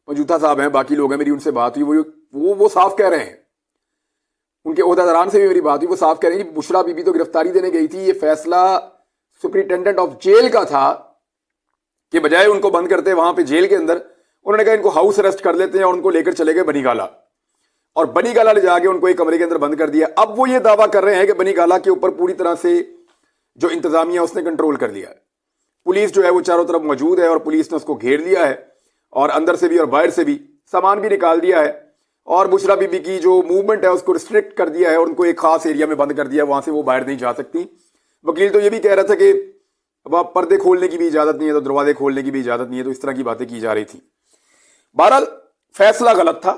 मजूथा साहब हैं, बाकी लोग हैं, मेरी उनसे बात हुई, वो साफ कह रहे हैं, उनके ओहदेदारान से भी मेरी बात हुई, वो साफ कह रहे हैं कि बुशरा बीबी तो गिरफ्तारी देने गई थी, ये फैसला सुपरिटेंडेंट ऑफ जेल का था कि बजाय उनको बंद करते वहां पे जेल के अंदर, उन्होंने कहा इनको हाउस अरेस्ट कर लेते हैं और उनको लेकर चले गए बनीगाला, और बनीगाला ले जाके उनको एक कमरे के अंदर बंद कर दिया। अब वो ये दावा कर रहे हैं कि बनीगाला के ऊपर पूरी तरह से जो इंतजामिया उसने कंट्रोल कर लिया है, पुलिस जो है वो चारों तरफ मौजूद है और पुलिस ने उसको घेर लिया है और अंदर से भी और बाहर से भी सामान भी निकाल दिया है, और बुशरा बीबी की जो मूवमेंट है उसको रिस्ट्रिक्ट कर दिया है और उनको एक खास एरिया में बंद कर दिया, वहां से वो बाहर नहीं जा सकती। वकील तो ये भी कह रहा था कि अब पर्दे खोलने की भी इजाजत नहीं है तो दरवाजे खोलने की भी इजाजत नहीं है, तो इस तरह की बातें की जा रही थी। बहरहाल फैसला गलत था,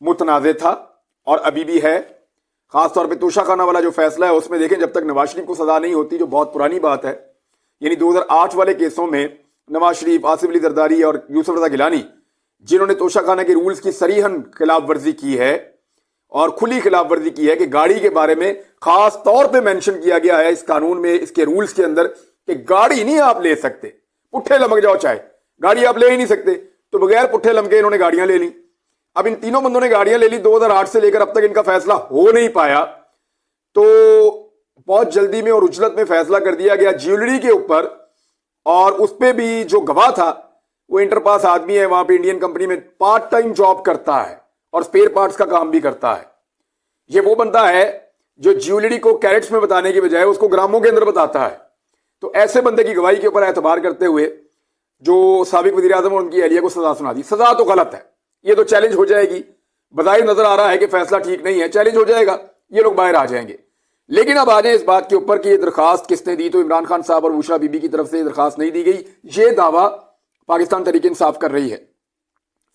मुतनाज़े था और अभी भी है। खासतौर पे तोशाखाना वाला जो फैसला है उसमें देखें, जब तक नवाज शरीफ को सजा नहीं होती, जो बहुत पुरानी बात है, यानी 2008 वाले केसों में नवाज शरीफ, आसिफ अली जरदारी और यूसुफ रजा गिलानी, जिन्होंने तोशाखाना के रूल्स की सरीहन खिलाफ वर्जी की है और खुली खिलाफ वर्जी की है कि गाड़ी के बारे में खास तौर पे मेंशन किया गया है इस कानून में, इसके रूल्स के अंदर, कि गाड़ी नहीं आप ले सकते, पुट्ठे लमक जाओ चाहे, गाड़ी आप ले ही नहीं सकते, तो बगैर पुट्ठे लमके इन्होंने गाड़ियां ले ली। अब इन तीनों बंदों ने गाड़ियां ले ली, 2008 से लेकर अब तक इनका फैसला हो नहीं पाया, तो बहुत जल्दी में और उजलत में फैसला कर दिया गया ज्वेलरी के ऊपर, और उस पर भी जो गवाह था वो इंटरपास आदमी है, वहां पे इंडियन कंपनी में पार्ट टाइम जॉब करता है और स्पेयर पार्ट्स का काम भी करता है। ये वो बंदा है जो ज्वेलरी को कैरेट्स में बताने की बजाय उसको ग्रामों के अंदर बताता है। तो ऐसे बंदे की गवाही के ऊपर एतबार करते हुए जो साबिक वज़ीर आज़म और उनकी अहलिया को सजा सुना दी, सजा तो गलत है, ये तो चैलेंज हो जाएगी, बज़ाहिर नजर आ रहा है कि फैसला ठीक नहीं है, चैलेंज हो जाएगा, ये लोग बाहर आ जाएंगे। लेकिन अब आ जाए इस बात के ऊपर कि ये दरखास्त किसने दी, तो इमरान खान साहब और बुशरा बीबी की तरफ से दरखास्त नहीं दी गई, ये दावा पाकिस्तान तहरीक इंसाफ कर रही है।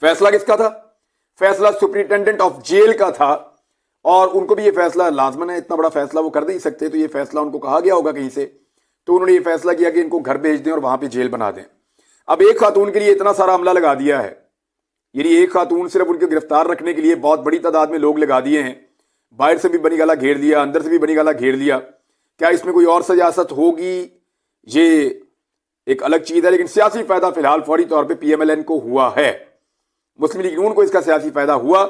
फैसला किसका था? फैसला सुपरिटेंडेंट ऑफ जेल का था, और उनको भी ये फैसला लाजमन है, इतना बड़ा फैसला वो कर नहीं सकते, तो ये फैसला उनको कहा गया होगा कहीं से, तो उन्होंने ये फैसला किया कि इनको घर भेज दें और वहां पे जेल बना दें। अब एक खातून के लिए इतना सारा अमला लगा दिया है, यानी एक खातून सिर्फ उनके गिरफ्तार रखने के लिए बहुत बड़ी तादाद में लोग लगा दिए हैं, बाहर से भी बनीगाला घेर लिया, अंदर से भी बनीगाला घेर लिया। क्या इसमें कोई और सजासत होगी, ये एक अलग चीज है, लेकिन सियासी फायदा फिलहाल फौरी तौर पे PMLN को हुआ है, मुस्लिम लीग नून को इसका सियासी फायदा हुआ।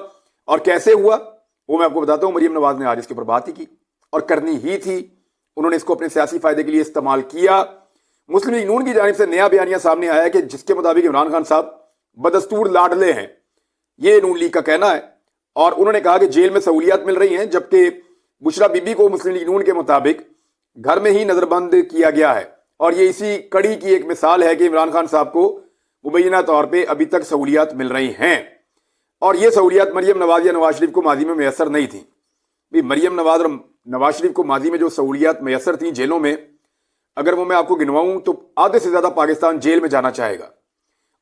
और कैसे हुआ वो मैं आपको बताता हूं। मरियम नवाज ने आज इसके ऊपर बात ही की और करनी ही थी, उन्होंने इसको अपने सियासी फायदे के लिए इस्तेमाल किया। मुस्लिम लीग नून की जानिब से नया बयानिया सामने आया है कि जिसके मुताबिक इमरान खान साहब बदस्तूर लाडले हैं, ये नून लीग का कहना है, और उन्होंने कहा कि जेल में सहूलियात मिल रही हैं, जबकि बुशरा बीबी को मुस्लिम लीग नून के मुताबिक घर में ही नजरबंद किया गया है। और ये इसी कड़ी की एक मिसाल है कि इमरान खान साहब को मुबैना तौर पे अभी तक सहूलियात मिल रही हैं, और ये सहूलियात मरियम नवाज या नवाज शरीफ को माजी में मैसर नहीं थी। भी मरियम नवाज और नवाज शरीफ को माजी में जो सहूलियात मैसर थी जेलों में, अगर वो मैं आपको गिनवाऊं तो आधे से ज्यादा पाकिस्तान जेल में जाना चाहेगा।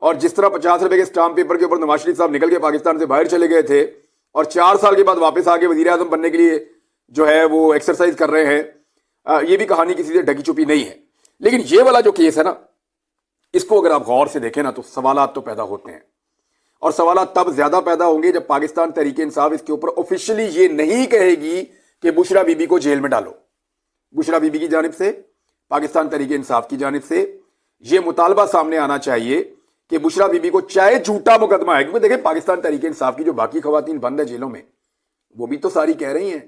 और जिस तरह 50 रुपए के स्टाम्प पेपर के ऊपर नवाज शरीफ साहब निकल के पाकिस्तान से बाहर चले गए थे और 4 साल के बाद वापस आके वजीर आजम बनने के लिए जो है वो एक्सरसाइज कर रहे हैं, ये भी कहानी किसी से ढकी छुपी नहीं है। लेकिन ये वाला जो केस है ना, इसको अगर आप गौर से देखें ना, तो सवालात तो पैदा होते हैं, और सवालात तब ज्यादा पैदा होंगे जब पाकिस्तान तहरीक इंसाफ इसके ऊपर ऑफिशियली ये नहीं कहेगी कि बुशरा बीबी को जेल में डालो। बुशरा बीबी की जानिब से, पाकिस्तान तहरीक इंसाफ की जानिब से यह मुतालबा सामने आना चाहिए कि बुशरा बीबी को चाहे झूठा मुकदमा है, क्योंकि देखें पाकिस्तान तहरीक इंसाफ की जो बाकी खवातीन बंद है जेलों में, वो भी तो सारी कह रही हैं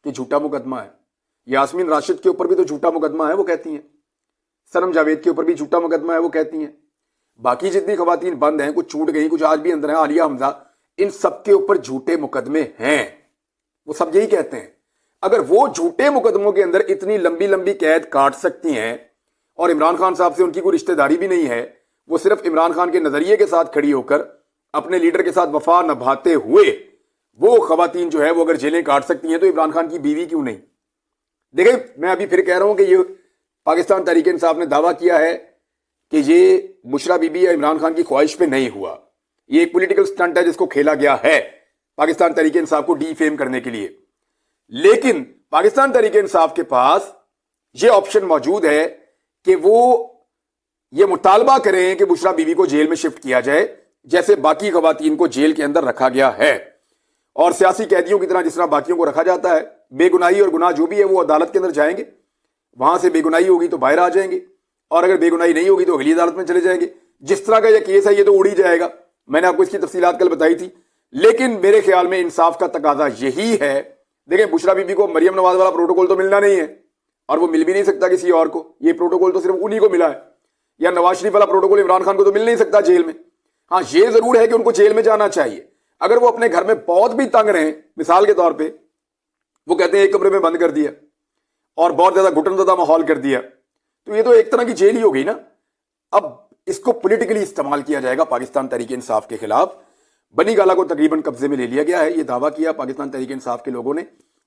कि झूठा मुकदमा है। यास्मीन राशिद के ऊपर भी तो झूठा मुकदमा है, वो कहती हैं। सनम जावेद के ऊपर भी झूठा मुकदमा है, वो कहती हैं। बाकी जितनी खवातीन बंद हैं, कुछ छूट गई, कुछ आज भी अंदर हैं, आलिया हमजा, इन सबके ऊपर झूठे मुकदमे हैं, वो सब यही कहते हैं। अगर वो झूठे मुकदमों के अंदर इतनी लंबी लंबी कैद काट सकती हैं और इमरान खान साहब से उनकी कोई रिश्तेदारी भी नहीं है, वो सिर्फ इमरान खान के नजरिए के साथ खड़ी होकर अपने लीडर के साथ वफा निभाते हुए वो खवातीन जो है वो अगर जेलें काट सकती हैं, तो इमरान खान की बीवी क्यों नहीं? देखें, मैं अभी फिर कह रहा हूं कि ये पाकिस्तान तहरीक इंसाफ ने दावा किया है कि ये बुशरा बीबी या इमरान खान की ख्वाहिश पे नहीं हुआ, ये एक पॉलिटिकल स्टंट है जिसको खेला गया है पाकिस्तान तहरीक इंसाफ को डीफेम करने के लिए। लेकिन पाकिस्तान तहरीक इंसाफ के पास ये ऑप्शन मौजूद है कि वो ये मुतालबा करें कि बुशरा बीबी को जेल में शिफ्ट किया जाए, जैसे बाकी खवातीन को जेल के अंदर रखा गया है, और सियासी कैदियों की तरह जिस तरह बाकियों को रखा जाता है। बेगुनाही और गुनाह जो भी है वो अदालत के अंदर जाएंगे, वहां से बेगुनाही होगी तो बाहर आ जाएंगे, और अगर बेगुनाही नहीं होगी तो अगली अदालत में चले जाएंगे। जिस तरह का यह केस है ये तो उड़ ही जाएगा, मैंने आपको इसकी तफसीलात कल बताई थी। लेकिन मेरे ख्याल में इंसाफ का तकाजा यही है। देखें, बुशरा बीबी को मरियम नवाज वाला प्रोटोकॉल तो मिलना नहीं है और वो मिल भी नहीं सकता किसी और को। ये प्रोटोकॉल तो सिर्फ उन्हीं को मिला है। या नवाज शरीफ वाला प्रोटोकॉल इमरान खान को तो मिल नहीं सकता जेल में। हाँ, ये जरूर है कि उनको जेल में जाना चाहिए। अगर वो अपने घर में बहुत भी तंग रहे, मिसाल के तौर पे वो कहते हैं एक कमरे में बंद कर दिया और बहुत ज्यादा घुटनज़दा माहौल कर दिया, तो ये तो एक तरह की जेल ही हो गई ना। अब इसको पॉलिटिकली इस्तेमाल किया जाएगा पाकिस्तान तहरीक इंसाफ के खिलाफ। बनी गाला को तकरीबन कब्जे में ले लिया गया है, ये दावा किया पाकिस्तान तहरीक इंसाफ के लोगों ने।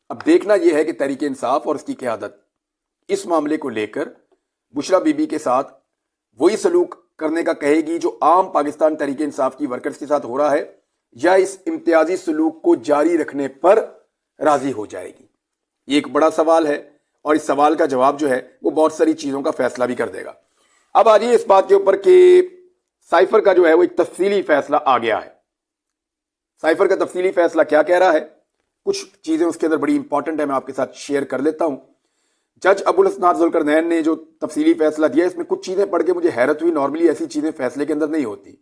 अब देखना यह है कि तहरीक इंसाफ और उसकी क़यादत इस मामले को लेकर बुशरा बीबी के साथ वही सलूक करने का कहेगी जो आम पाकिस्तान तहरीक इंसाफ की वर्कर्स के साथ हो रहा है, या इस इम्तियाजी सलूक को जारी रखने पर राजी हो जाएगी। ये एक बड़ा सवाल है और इस सवाल का जवाब जो है वो बहुत सारी चीजों का फैसला भी कर देगा। अब आ जाइए इस बात के ऊपर कि साइफर का जो है वो एक तफसीली फैसला आ गया है। साइफर का तफसीली फैसला क्या कह रहा है, कुछ चीजें उसके अंदर बड़ी इंपॉर्टेंट है, मैं आपके साथ शेयर कर लेता हूं। जज अबुल हसनात जुल्करनैन ने जो तफसीली फैसला दिया, इसमें कुछ चीजें पढ़ के मुझे हैरत हुई। नॉर्मली ऐसी चीजें फैसले के अंदर नहीं होती,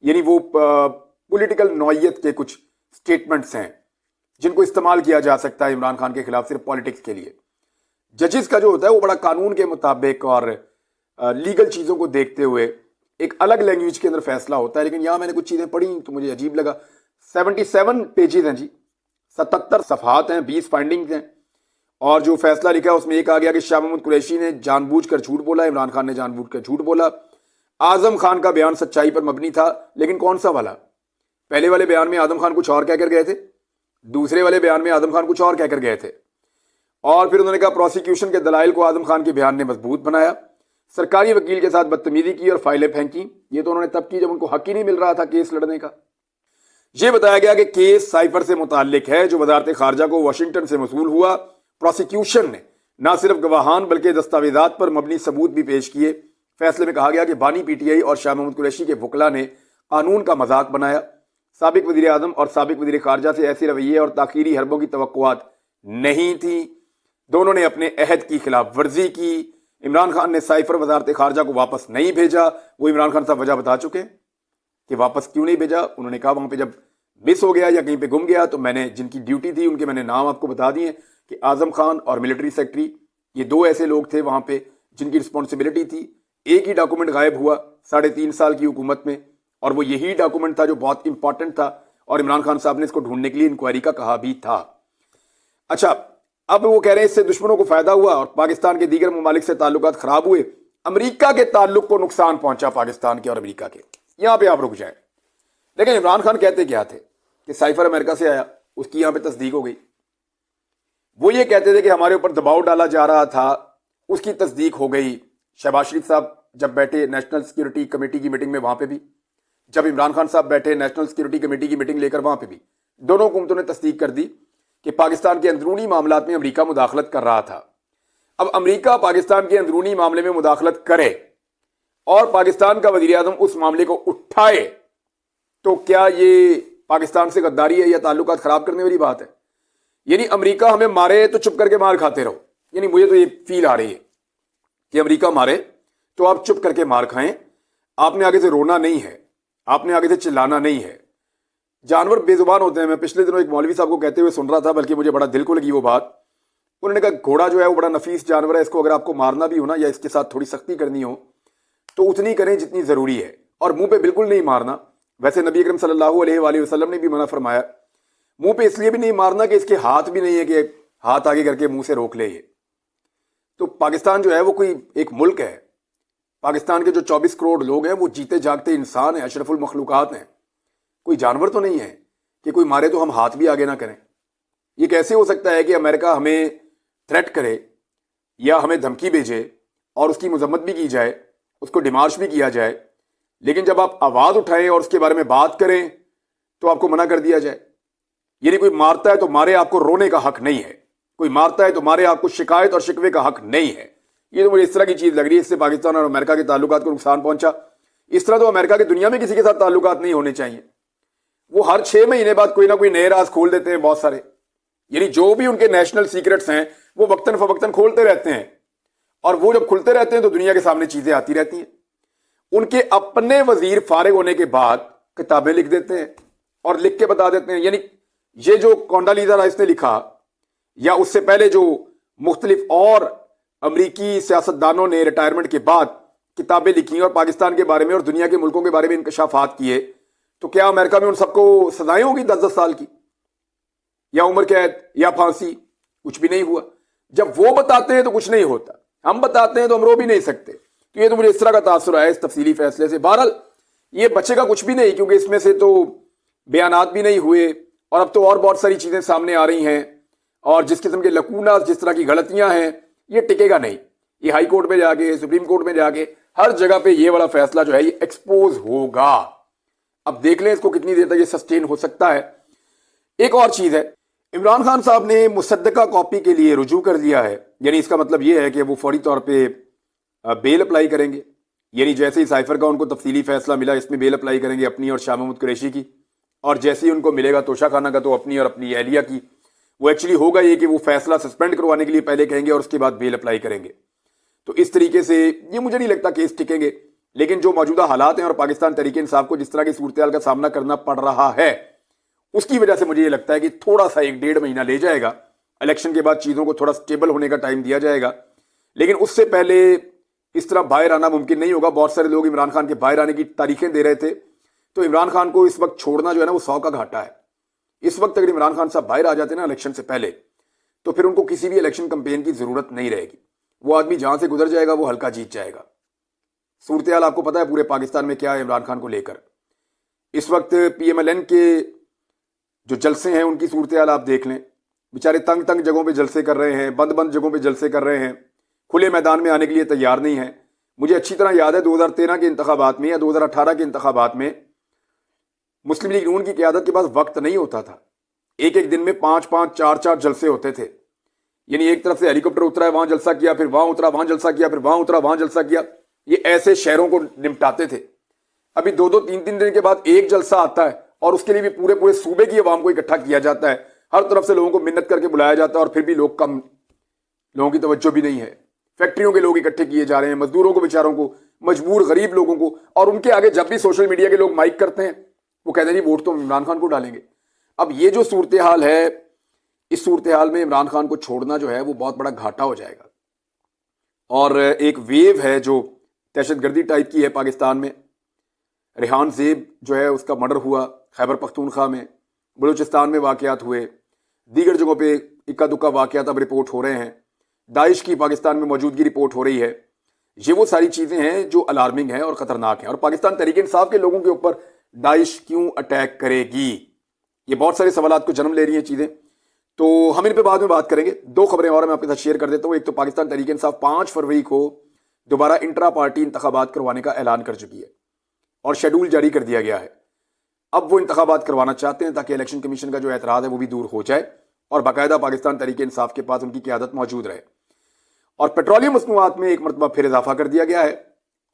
यानी वो पॉलिटिकल नौयत के कुछ स्टेटमेंट्स हैं जिनको इस्तेमाल किया जा सकता है इमरान खान के खिलाफ सिर्फ पॉलिटिक्स के लिए। जजेस का जो होता है वो बड़ा कानून के मुताबिक और लीगल चीजों को देखते हुए एक अलग लैंग्वेज के अंदर फैसला होता है। लेकिन यहां मैंने कुछ चीजें पढ़ी तो मुझे अजीब लगा। 77 पेजेस हैं जी, 77 सफहात हैं, 20 फाइंडिंग्स हैं, और जो फैसला लिखा है उसमें एक आ गया कि शाह महमूद कुरैशी ने जानबूझकर झूठ बोला, इमरान खान ने जानबूझकर झूठ बोला। आजम खान का बयान सच्चाई पर मबनी था, लेकिन कौन सा वाला? पहले वाले बयान में आजम खान कुछ और कहकर गए थे, दूसरे वाले बयान में आजम खान कुछ और कहकर गए थे। और फिर उन्होंने कहा प्रोसिक्यूशन के दलाइल को आजम खान के बयान ने मजबूत बनाया, सरकारी वकील के साथ बदतमीजी की और फाइलें फेंकी। ये तो उन्होंने तब की जब उनको हक ही नहीं मिल रहा था केस लड़ने का। यह बताया गया कि केस साइफर से मुताल्लिक है जो वजारत खारजा को वाशिंगटन से मसूल हुआ। प्रोसिक्यूशन ने न सिर्फ गवाहान बल्कि दस्तावेजात पर मबनी सबूत भी पेश किए। फैसले में कहा गया कि बानी पीटीआई और शाह महमूद कुरैशी के वकला ने कानून का मजाक बनाया। साबिक वजीर आजम और साबिक वजीर खारजा से ऐसे रवैये और ताखीरी हरबों की तवक्कुआत नहीं थी। दोनों ने अपने अहद की खिलाफ वर्जी की। इमरान खान ने साइफर वजारत खारजा को वापस नहीं भेजा। वो इमरान खान साहब वजह बता चुके हैं कि वापस क्यों नहीं भेजा। उन्होंने कहा वहां पे जब मिस हो गया या कहीं पे गुम गया तो मैंने जिनकी ड्यूटी थी उनके मैंने नाम आपको बता दिए कि आजम खान और मिलिट्री सेक्रेटरी, ये दो ऐसे लोग थे वहां पे जिनकी रिस्पॉन्सिबिलिटी थी। एक ही डॉक्यूमेंट गायब हुआ 3.5 साल की हुकूमत में, और वो यही डॉक्यूमेंट था जो बहुत इंपॉर्टेंट था, और इमरान खान साहब ने इसको ढूंढने के लिए इंक्वायरी का कहा भी था। अच्छा, अब वो कह रहे हैं इससे दुश्मनों को फायदा हुआ और पाकिस्तान के दीगर ममालिक से ताल्लुकात खराब हुए। अमेरिका के ताल्लुक को नुकसान पहुंचा पाकिस्तान के और अमेरिका के। यहां पे आप रुक जाए। लेकिन इमरान खान कहते क्या थे कि साइफर अमेरिका से आया, उसकी यहां पे तस्दीक हो गई। वो ये कहते थे कि हमारे ऊपर दबाव डाला जा रहा था, उसकी तस्दीक हो गई। शहबाज शरीफ साहब जब बैठे नेशनल सिक्योरिटी कमेटी की मीटिंग में, वहां पे भी, जब इमरान खान साहब बैठे नेशनल सिक्योरिटी कमेटी की मीटिंग लेकर, वहां पे भी दोनों हुकूमतों ने तस्दीक कर दी कि पाकिस्तान के अंदरूनी मामलात में अमेरिका मुदाखलत कर रहा था। अब अमेरिका पाकिस्तान के अंदरूनी मामले में मुदाखलत करे और पाकिस्तान का वजीर आजम उस मामले को उठाए, तो क्या ये पाकिस्तान से गद्दारी है या ताल्लुकात खराब करने वाली बात है? यानी अमेरिका हमें मारे तो चुप करके मार खाते रहो। यानी मुझे तो ये फील आ रही है कि अमेरिका मारे तो आप चुप करके मार खाएं, आपने आगे से रोना नहीं है, आपने आगे से चिल्लाना नहीं है। जानवर बेजुबान होते हैं। मैं पिछले दिनों एक मौलवी साहब को कहते हुए सुन रहा था, बल्कि मुझे बड़ा दिल को लगी वो बात। उन्होंने कहा घोड़ा जो है वो बड़ा नफीस जानवर है, इसको अगर आपको मारना भी हो ना या इसके साथ थोड़ी सख्ती करनी हो तो उतनी करें जितनी जरूरी है, और मुंह पे बिल्कुल नहीं मारना। वैसे नबी अकरम सल्लल्लाहु अलैहि वसल्लम ने भी मना फरमाया। मुंह पे इसलिए भी नहीं मारना कि इसके हाथ भी नहीं है कि हाथ आगे करके मुंह से रोक ले ये। तो पाकिस्तान जो है वो कोई एक मुल्क है। पाकिस्तान के जो 24 करोड़ लोग हैं वो जीते जागते इंसान हैं, अशरफुल मखलूकात हैं, कोई जानवर तो नहीं है कि कोई मारे तो हम हाथ भी आगे ना करें। ये कैसे हो सकता है कि अमेरिका हमें थ्रेट करे या हमें धमकी भेजे और उसकी मजम्मत भी की जाए, उसको डिमार्श भी किया जाए, लेकिन जब आप आवाज उठाएं और उसके बारे में बात करें तो आपको मना कर दिया जाए। यानी कोई मारता है तो मारे, आपको रोने का हक नहीं है। कोई मारता है तो मारे, आपको शिकायत और शिकवे का हक नहीं है। ये तो मुझे इस तरह की चीज लग रही है, इससे पाकिस्तान और अमेरिका के ताल्लुकात को नुकसान पहुंचा। इस तरह तो अमेरिका की दुनिया में किसी के साथ ताल्लुकात नहीं होने चाहिए। वो हर 6 महीने बाद कोई ना कोई नए राज खोल देते हैं बहुत सारे। यानी जो भी उनके नेशनल सीक्रेट्स हैं वो वक्तन फवक्तन खोलते रहते हैं, और वो जब खुलते रहते हैं तो दुनिया के सामने चीजें आती रहती हैं। उनके अपने वजीर फारिग होने के बाद किताबें लिख देते हैं और लिख के बता देते हैं। यानी ये जो कोंडालीजा राइस ने लिखा या उससे पहले जो मुख्तलिफ और अमरीकी सियासतदानों ने रिटायरमेंट के बाद किताबें लिखी और पाकिस्तान के बारे में और दुनिया के मुल्कों के बारे में इंकशाफात किए, तो क्या अमेरिका में उन सबको सजाएं होगी 10-10 साल की या उम्र कैद या फांसी? कुछ भी नहीं हुआ। जब वो बताते हैं तो कुछ नहीं होता, हम बताते हैं तो हम रो भी नहीं सकते। तो ये तो मुझे इस तरह का तासुर आया इस तफसीली फैसले से। बहरहाल ये बचेगा कुछ भी नहीं, क्योंकि इसमें से तो बयानात भी नहीं हुए और अब तो और बहुत सारी चीजें सामने आ रही हैं और जिस किस्म के लकूना, जिस तरह की गलतियां हैं, ये टिकेगा नहीं। ये हाई कोर्ट में जाके, सुप्रीम कोर्ट में जाके, हर जगह पे ये वाला फैसला जो है ये एक्सपोज होगा। अब देख लें इसको कितनी देर तक ये सस्टेन हो सकता है। एक और चीज है, इमरान खान साहब ने मुसद्दका कॉपी के लिए रुजू कर दिया है। यानी इसका मतलब ये है कि वो फौरी तौर पे बेल अप्लाई करेंगे। यानी जैसे ही साइफर का उनको तफसीली फैसला मिला, इसमें बेल अप्लाई करेंगे अपनी और शाह महमूद कुरैशी की, और जैसे ही उनको मिलेगा तोशा खाना का तो अपनी और अपनी अहलिया की। वो एक्चुअली होगा ये कि वो फैसला सस्पेंड करवाने के लिए पहले कहेंगे और उसके बाद बेल अप्लाई करेंगे। तो इस तरीके से ये मुझे नहीं लगता केस टिकेंगे। लेकिन जो मौजूदा हालात हैं और पाकिस्तान तहरीक इंसाफ को जिस तरह की सूरत हाल का सामना करना पड़ रहा है, उसकी वजह से मुझे ये लगता है कि थोड़ा सा 1-1.5 महीना ले जाएगा। इलेक्शन के बाद चीज़ों को थोड़ा स्टेबल होने का टाइम दिया जाएगा, लेकिन उससे पहले इस तरह बाहर आना मुमकिन नहीं होगा। बहुत सारे लोग इमरान खान के बाहर आने की तारीखें दे रहे थे, तो इमरान खान को इस वक्त छोड़ना जो है ना वो 100 का घाटा है। इस वक्त अगर इमरान खान साहब बाहर आ जाते ना इलेक्शन से पहले, तो फिर उनको किसी भी इलेक्शन कैंपेन की जरूरत नहीं रहेगी। वो आदमी जहां से गुजर जाएगा वो हल्का जीत जाएगा। सूरत हाल आपको पता है पूरे पाकिस्तान में क्या है इमरान खान को लेकर। इस वक्त PMLN के जो जलसे हैं उनकी सूरत हाल आप देख लें। बेचारे तंग तंग जगहों पे जलसे कर रहे हैं, बंद बंद जगहों पे जलसे कर रहे हैं, खुले मैदान में आने के लिए तैयार नहीं है। मुझे अच्छी तरह याद है 2013 के इंतखाबात में या 2018 के इंतखाबात में मुस्लिम लीग नून की क़यादत के पास वक्त नहीं होता था। एक एक दिन में 5-5, 4-4 जलसे होते थे। यानी एक तरफ से हेलीकॉप्टर उतरा है, वहां जलसा किया, फिर वहां उतरा, वहां जलसा किया, फिर वहां उतरा, वहां जलसा किया। ये ऐसे शहरों को निपटाते थे। अभी 2-2, 3-3 दिन के बाद एक जलसा आता है और उसके लिए भी पूरे पूरे सूबे की अवाम को इकट्ठा किया जाता है। हर तरफ से लोगों को मिन्नत करके बुलाया जाता है और फिर भी लोग कम, लोगों की तवज्जो भी नहीं है। फैक्ट्रियों के लोग इकट्ठे किए जा रहे हैं, मजदूरों को, बेचारों को, मजबूर गरीब लोगों को। और उनके आगे जब भी सोशल मीडिया के लोग माइक करते हैं वो कहते हैं जी वोट तो इमरान खान को डालेंगे। अब ये जो सूरत हाल है, इस सूरत हाल में इमरान खान को छोड़ना जो है वो बहुत बड़ा घाटा हो जाएगा। और एक वेव है जो दहशतगर्दी टाइप की है पाकिस्तान में। रेहान ज़ेब जो है उसका मर्डर हुआ खैबर पख्तूनख्वा में, बलूचिस्तान में वाकयात हुए, दीगर जगहों पे इक्का दुक्का वाकयात अब रिपोर्ट हो रहे हैं। दाइश की पाकिस्तान में मौजूदगी रिपोर्ट हो रही है। ये वो सारी चीज़ें हैं जो अलार्मिंग हैं और ख़तरनाक हैं। और पाकिस्तान तहरीक इंसाफ के लोगों के ऊपर दाइश क्यों अटैक करेगी, ये बहुत सारे सवालात को जन्म ले रही हैं चीज़ें। तो हम इन पे बाद में बात करेंगे। 2 खबरें और मैं आपके साथ शेयर कर देता हूँ। एक तो पाकिस्तान तहरीक इंसाफ 5 फरवरी को दोबारा इंट्रा पार्टी इंतखाबात करवाने का ऐलान कर चुकी है और शेड्यूल जारी कर दिया गया है। अब वो इंतखाबात करवाना चाहते हैं ताकि इलेक्शन कमीशन का जो एतराज़ है वो भी दूर हो जाए और बाकायदा पाकिस्तान तहरीक इंसाफ के पास उनकी क़यादत मौजूद रहे। और पेट्रोलियम मसनूआत में एक मरतबा फिर इजाफा कर दिया गया है।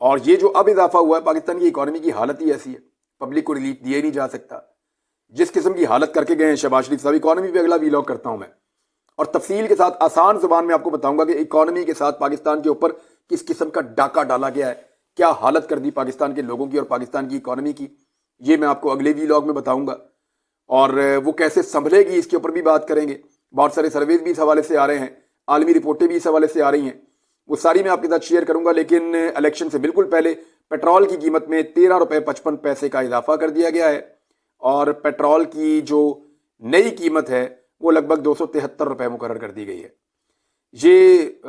और ये जो अब इजाफा हुआ है, पाकिस्तान की इकॉनमी की हालत ही ऐसी है, पब्लिक को रिलीफ दिया ही नहीं जा सकता। जिस किस्म की हालत करके गए हैं शहबाज शरीफ साहब, इकॉनमी पे अगला वीलॉग करता हूं मैं और तफसील के साथ आसान जुबान में आपको बताऊंगा कि इकॉनमी के साथ पाकिस्तान के ऊपर किस किस्म का डाका डाला गया है, क्या हालत कर दी पाकिस्तान के लोगों की और पाकिस्तान की इकॉनमी की। ये मैं आपको अगले वीलॉग में बताऊंगा और वो कैसे संभलेगी इसके ऊपर भी बात करेंगे। बहुत सारे सर्वेज भी इस हवाले से आ रहे हैं, आलमी रिपोर्टें भी इस हवाले से आ रही हैं, वो सारी मैं आपके साथ शेयर करूंगा। लेकिन इलेक्शन से बिल्कुल पहले पेट्रोल की कीमत में 13 रुपये 55 पैसे का इजाफा कर दिया गया है और पेट्रोल की जो नई कीमत है वो लगभग 273 रुपये मुकर्रर कर दी गई है। ये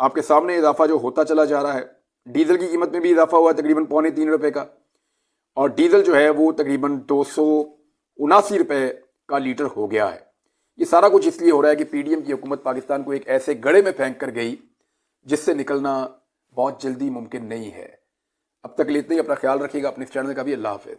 आपके सामने इजाफा जो होता चला जा रहा है। डीजल की कीमत में भी इजाफा हुआ है तकरीबन 2.25 रुपये का, और डीजल जो है वो तकरीबन 279 रुपये का लीटर हो गया है। ये सारा कुछ इसलिए हो रहा है कि PDM की हुकूमत पाकिस्तान को एक ऐसे गड़े में फेंक कर गई जिससे निकलना बहुत जल्दी मुमकिन नहीं है। अब तक इतना ही। अपना ख्याल रखिएगा, अपने चैनल का भी। अल्लाह हाफिज़।